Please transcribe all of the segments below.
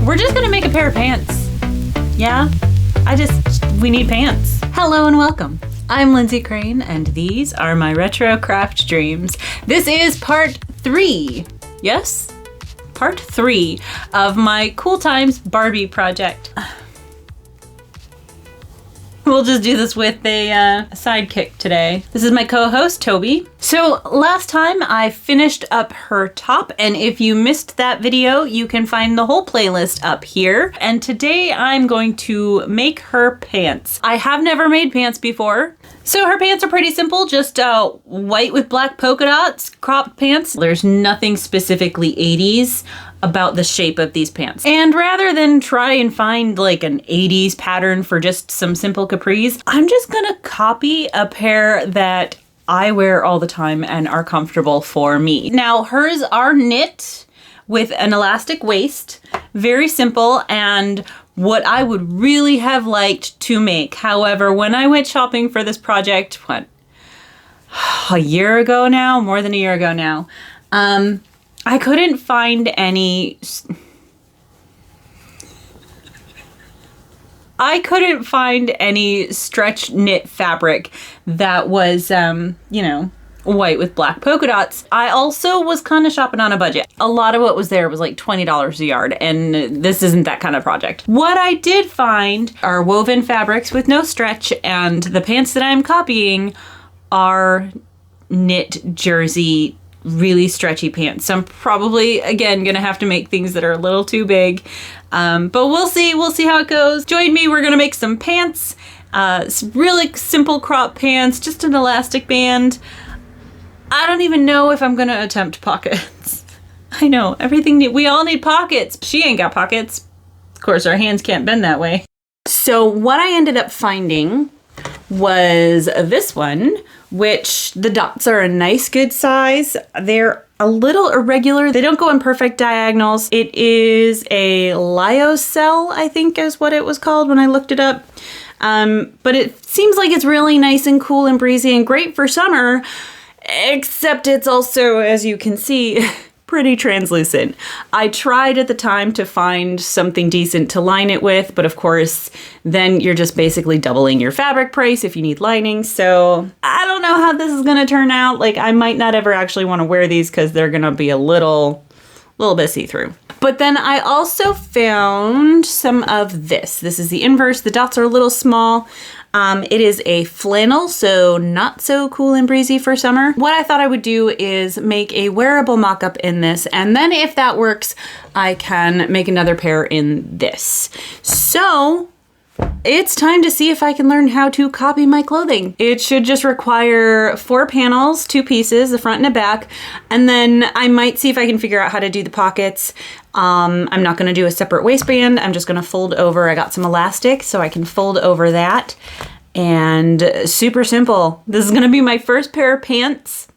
We're just gonna make a pair of pants. Yeah, we need pants. Hello and welcome. I'm Lindsay Crane and these are my retro craft dreams. This is part 3. Yes? Part 3 of my Cool Times Barbie project. We'll just do this with a sidekick today. This is my co-host, Toby. So last time I finished up her top, and if you missed that video, you can find the whole playlist up here. And today I'm going to make her pants. I have never made pants before. So her pants are pretty simple, just white with black polka dots, cropped pants. There's nothing specifically 80s about the shape of these pants. And rather than try and find like an 80s pattern for just some simple capris, I'm just gonna copy a pair that I wear all the time and are comfortable for me. Now hers are knit with an elastic waist, very simple, and what I would really have liked to make. However, when I went shopping for this project, a year ago now, more than a year ago now, I couldn't find any stretch knit fabric that was, white with black polka dots. I also was kind of shopping on a budget. A lot of what was there was like $20 a yard, and this isn't that kind of project. What I did find are woven fabrics with no stretch, and the pants that I'm copying are knit jersey, really stretchy pants. So I'm probably, again, gonna have to make things that are a little too big, but we'll see how it goes. Join me, we're gonna make some pants, some really simple crop pants, just an elastic band. I don't even know if I'm gonna attempt pockets. I know, we all need pockets. She ain't got pockets. Of course, our hands can't bend that way. So what I ended up finding was this one, which the dots are a nice good size. They're a little irregular. They don't go in perfect diagonals. It is a lyocell, I think is what it was called when I looked it up. But it seems like it's really nice and cool and breezy and great for summer, except it's also, as you can see, pretty translucent. I tried at the time to find something decent to line it with, but of course, then you're just basically doubling your fabric price if you need lining. So I don't know how this is gonna turn out. Like, I might not ever actually wanna wear these because they're gonna be a little bit see-through. But then I also found some of this. This is the inverse. The dots are a little small. It is a flannel, so not so cool and breezy for summer. What I thought I would do is make a wearable mock-up in this, and then if that works, I can make another pair in this. So it's time to see if I can learn how to copy my clothing. It should just require 4 panels, 2 pieces, the front and the back, and then I might see if I can figure out how to do the pockets. I'm not gonna do a separate waistband. I'm just gonna fold over. I got some elastic, so I can fold over that. And super simple. This is gonna be my first pair of pants.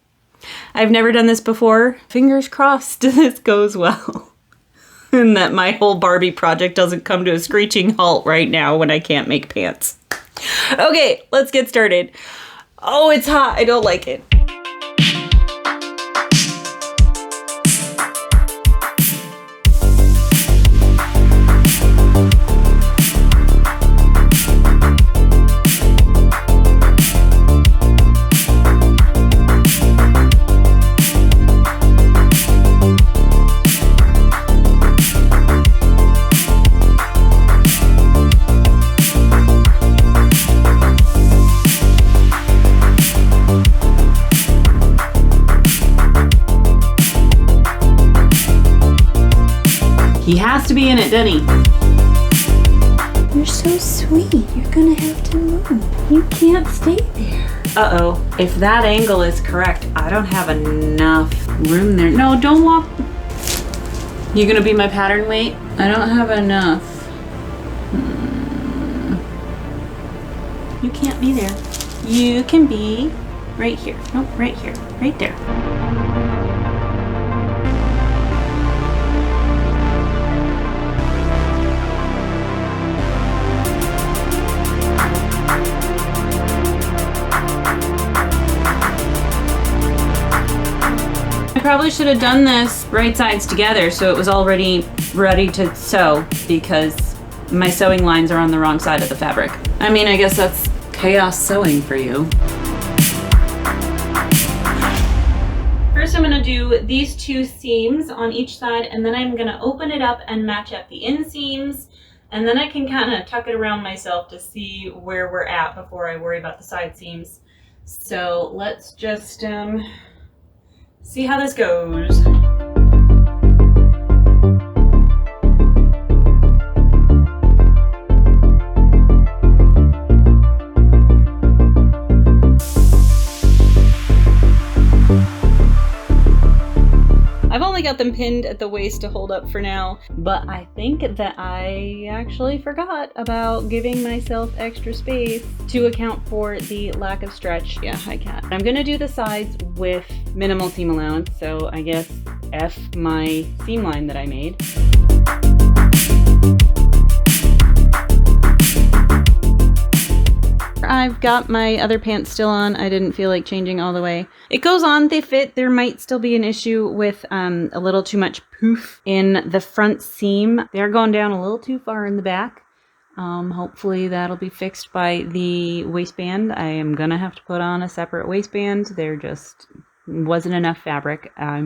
I've never done this before. Fingers crossed this goes well. And that my whole Barbie project doesn't come to a screeching halt right now when I can't make pants. Okay, let's get started. Oh, it's hot. I don't like it. He has to be in it, doesn't he? You're so sweet. You're gonna have to move. You can't stay there. Uh-oh. If that angle is correct, I don't have enough room there. No, don't walk. You gonna be my pattern weight? I don't have enough. You can't be there. You can be right here. Nope, right here. Right there. probably should have done this right sides together so it was already ready to sew because my sewing lines are on the wrong side of the fabric. I mean, I guess that's chaos sewing for you. First I'm gonna do these 2 seams on each side, and then I'm gonna open it up and match up the inseams, and then I can kind of tuck it around myself to see where we're at before I worry about the side seams. So let's just see how this goes. I've only got them pinned at the waist to hold up for now, but I think that I actually forgot about giving myself extra space to account for the lack of stretch. Yeah, hi cat. I'm gonna do the sides with minimal seam allowance, so I guess F my seam line that I made. I've got my other pants still on. I didn't feel like changing all the way. It goes on, they fit. There might still be an issue with a little too much poof in the front seam. They're going down a little too far in the back. Hopefully that'll be fixed by the waistband. I am gonna have to put on a separate waistband. There just wasn't enough fabric. I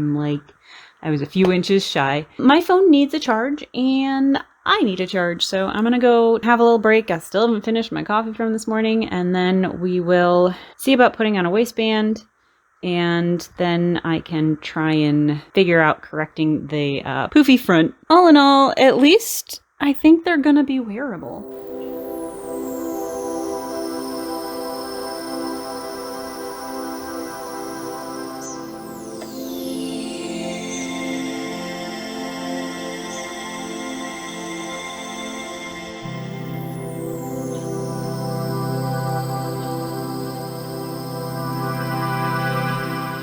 was a few inches shy. My phone needs a charge and I need a charge, so I'm gonna go have a little break. I still haven't finished my coffee from this morning, and then we will see about putting on a waistband, and then I can try and figure out correcting the poofy front. All in all, at least I think they're gonna be wearable.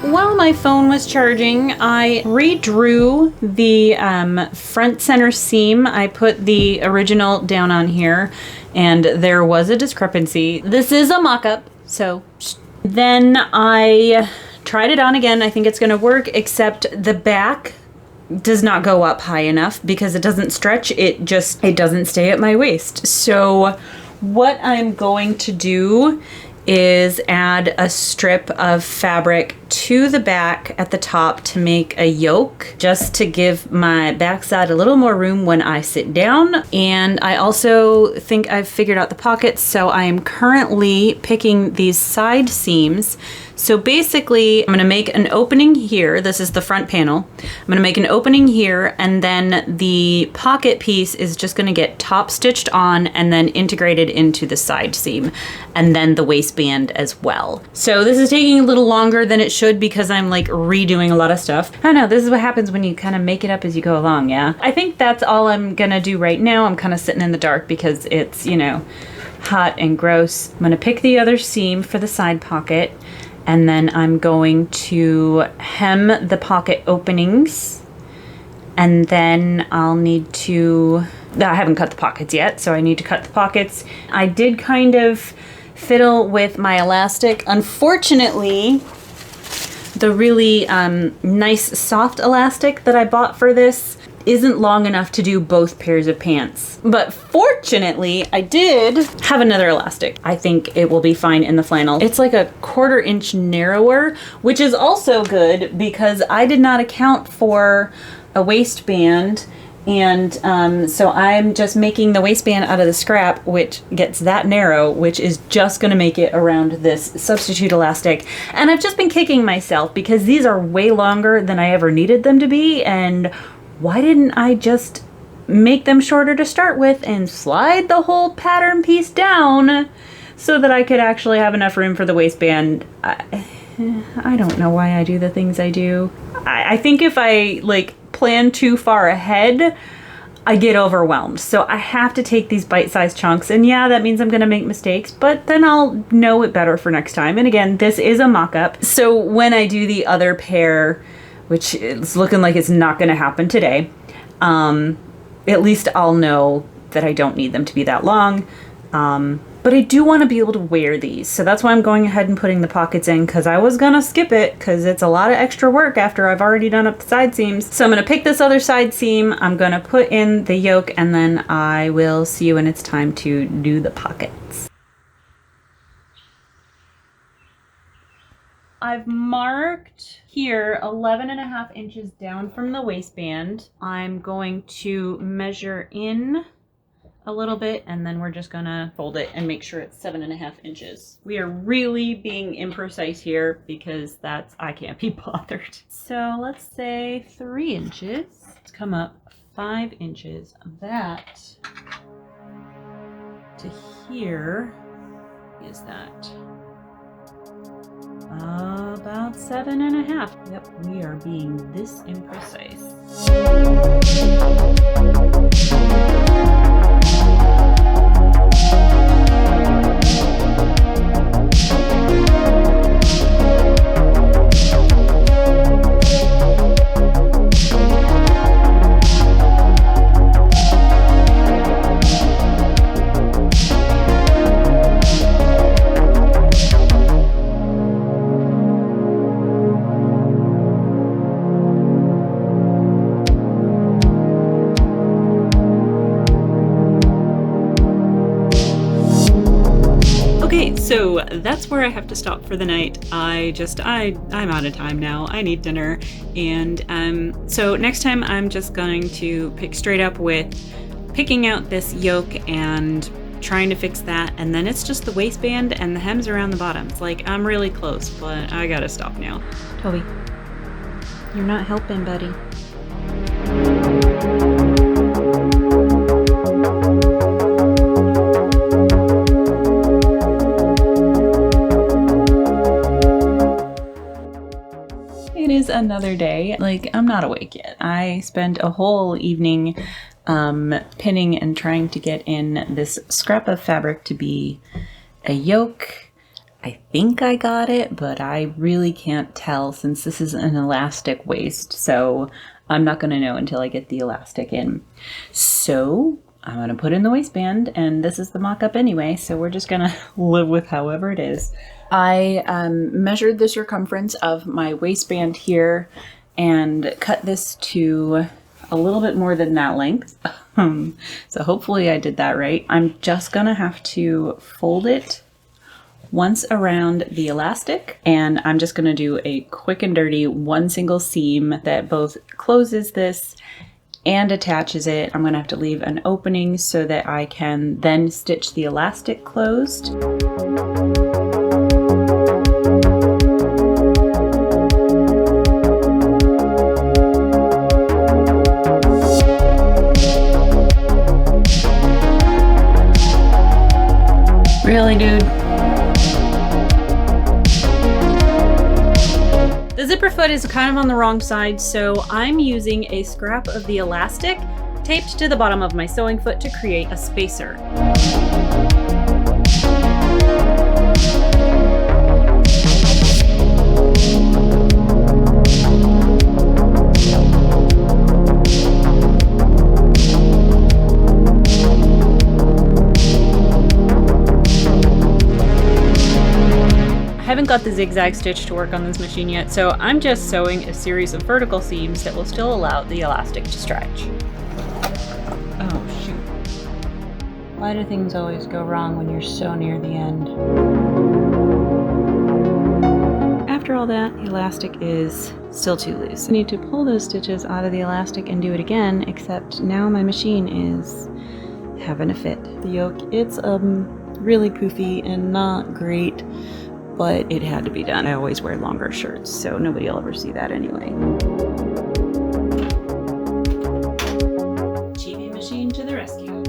While my phone was charging, I redrew the front center seam. I put the original down on here, and there was a discrepancy. This is a mock-up, so then I tried it on again. I think it's gonna work, except the back does not go up high enough because it doesn't stretch. It doesn't stay at my waist. So what I'm going to do is add a strip of fabric to the back at the top to make a yoke, just to give my backside a little more room when I sit down. And I also think I've figured out the pockets, so I am currently picking these side seams. So basically, I'm gonna make an opening here. This is the front panel. I'm gonna make an opening here, and then the pocket piece is just gonna get top stitched on and then integrated into the side seam, and then the waistband as well. So this is taking a little longer than it should because I'm like redoing a lot of stuff. I know, this is what happens when you kind of make it up as you go along, yeah? I think that's all I'm gonna do right now. I'm kind of sitting in the dark because it's, you know, hot and gross. I'm gonna pick the other seam for the side pocket, and then I'm going to hem the pocket openings, and then I'll need to, I haven't cut the pockets yet, so I need to cut the pockets. I did kind of fiddle with my elastic. Unfortunately, the really nice soft elastic that I bought for this isn't long enough to do both pairs of pants. But fortunately, I did have another elastic. I think it will be fine in the flannel. It's like a 1/4 inch narrower, which is also good because I did not account for a waistband. And so I'm just making the waistband out of the scrap, which gets that narrow, which is just gonna make it around this substitute elastic. And I've just been kicking myself because these are way longer than I ever needed them to be, and why didn't I just make them shorter to start with and slide the whole pattern piece down so that I could actually have enough room for the waistband? I don't know why I do the things I do. I think if I like plan too far ahead, I get overwhelmed. So I have to take these bite-sized chunks, and yeah, that means I'm gonna make mistakes, but then I'll know it better for next time. And again, this is a mock-up. So when I do the other pair, which is looking like it's not gonna happen today, at least I'll know that I don't need them to be that long. But I do want to be able to wear these. So that's why I'm going ahead and putting the pockets in, because I was gonna skip it because it's a lot of extra work after I've already done up the side seams. So I'm gonna pick this other side seam, I'm gonna put in the yoke, and then I will see you when it's time to do the pockets. I've marked here 11.5 inches down from the waistband. I'm going to measure in a little bit, and then we're just gonna fold it and make sure it's 7.5 inches. We are really being imprecise here because I can't be bothered. So let's say 3 inches. Let's come up 5 inches. That to here is that. About 7.5. Yep, we are being this imprecise. So that's where I have to stop for the night. I'm out of time now. I need dinner. And so next time I'm just going to pick straight up with picking out this yoke and trying to fix that. And then it's just the waistband and the hems around the bottom. It's like, I'm really close, but I gotta stop now. Toby, you're not helping, buddy. It is another day. Like, I'm not awake yet. I spent a whole evening pinning and trying to get in this scrap of fabric to be a yoke. I think I got it, but I really can't tell since this is an elastic waist, so I'm not going to know until I get the elastic in. So I'm going to put in the waistband, and this is the mock-up anyway, so we're just going to live with however it is. I measured the circumference of my waistband here and cut this to a little bit more than that length. So hopefully I did that right. I'm just gonna have to fold it once around the elastic, and I'm just gonna do a quick and dirty one single seam that both closes this and attaches it. I'm gonna have to leave an opening so that I can then stitch the elastic closed. Really, dude? The zipper foot is kind of on the wrong side, so I'm using a scrap of the elastic taped to the bottom of my sewing foot to create a spacer. I haven't got the zigzag stitch to work on this machine yet, so I'm just sewing a series of vertical seams that will still allow the elastic to stretch. Oh shoot. Why do things always go wrong when you're so near the end? After all that, the elastic is still too loose. I need to pull those stitches out of the elastic and do it again, except now my machine is having a fit. The yoke, it's really poofy and not great, but it had to be done. I always wear longer shirts, so nobody will ever see that anyway. TV machine to the rescue.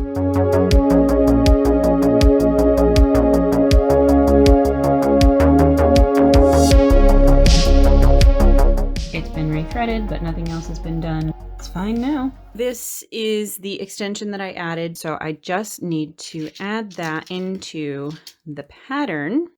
It's been rethreaded, but nothing else has been done. It's fine now. This is the extension that I added, so I just need to add that into the pattern.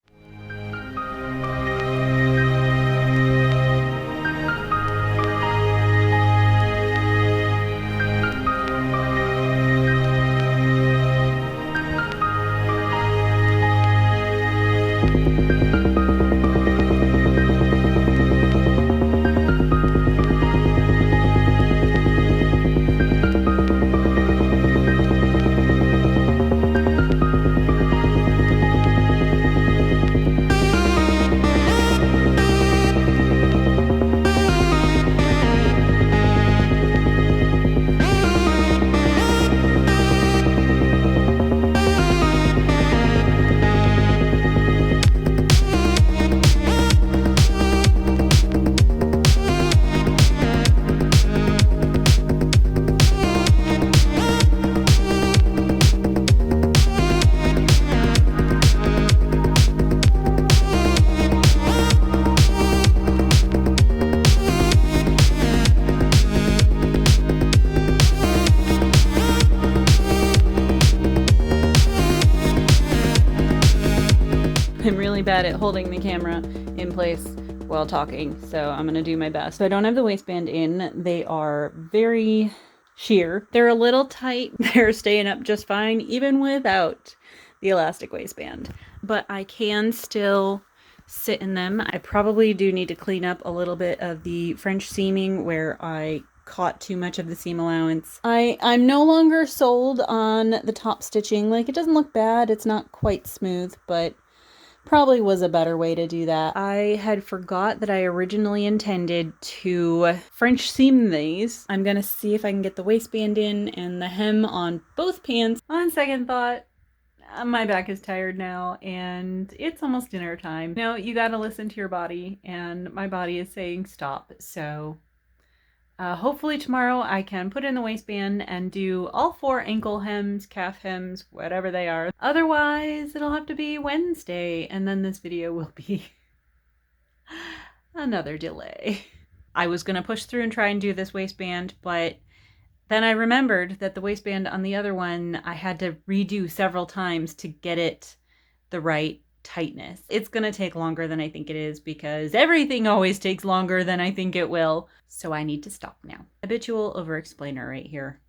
really bad at holding the camera in place while talking, so I'm gonna do my best. So I don't have the waistband in. They are very sheer. They're a little tight. They're staying up just fine, even without the elastic waistband. But I can still sit in them. I probably do need to clean up a little bit of the French seaming where I caught too much of the seam allowance. I'm no longer sold on the top stitching. Like, it doesn't look bad. It's not quite smooth, but probably was a better way to do that. I had forgot that I originally intended to French seam these. I'm gonna see if I can get the waistband in and the hem on both pants. On second thought, my back is tired now and it's almost dinner time. No, you gotta listen to your body, and my body is saying stop. So hopefully tomorrow I can put in the waistband and do all 4 ankle hems, calf hems, whatever they are. Otherwise, it'll have to be Wednesday, and then this video will be another delay. I was gonna push through and try and do this waistband, but then I remembered that the waistband on the other one, I had to redo several times to get it the right tightness. It's gonna take longer than I think it is, because everything always takes longer than I think it will. So I need to stop now. Habitual over-explainer right here.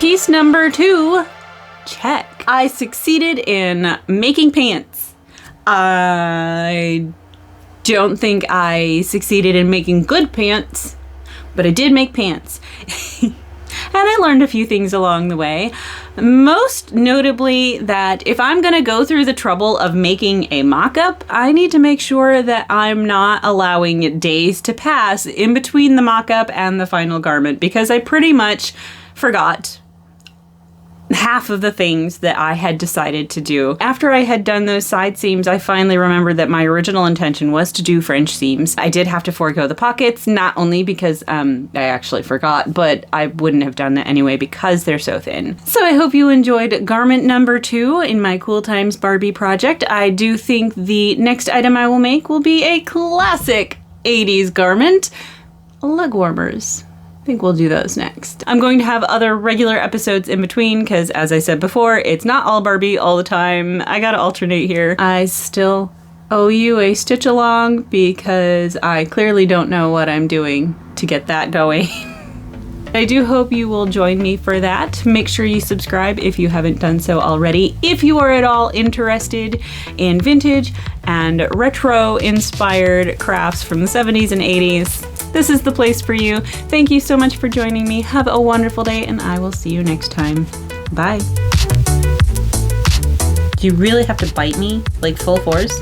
Piece number 2, check. I succeeded in making pants. I don't think I succeeded in making good pants, but I did make pants. And I learned a few things along the way. Most notably that if I'm gonna go through the trouble of making a mock-up, I need to make sure that I'm not allowing days to pass in between the mock-up and the final garment, because I pretty much forgot half of the things that I had decided to do. After I had done those side seams, I finally remembered that my original intention was to do French seams. I did have to forego the pockets, not only because I actually forgot, but I wouldn't have done that anyway because they're so thin. So I hope you enjoyed garment number 2 in my Cool Times Barbie project. I do think the next item I will make will be a classic 80s garment, leg warmers. I think we'll do those next. I'm going to have other regular episodes in between because, as I said before, it's not all Barbie all the time. I gotta alternate here. I still owe you a stitch along because I clearly don't know what I'm doing to get that going. I do hope you will join me for that. Make sure you subscribe if you haven't done so already. If you are at all interested in vintage and retro inspired crafts from the 70s and 80s, this is the place for you. Thank you so much for joining me. Have a wonderful day, and I will see you next time. Bye. Do you really have to bite me, like full force?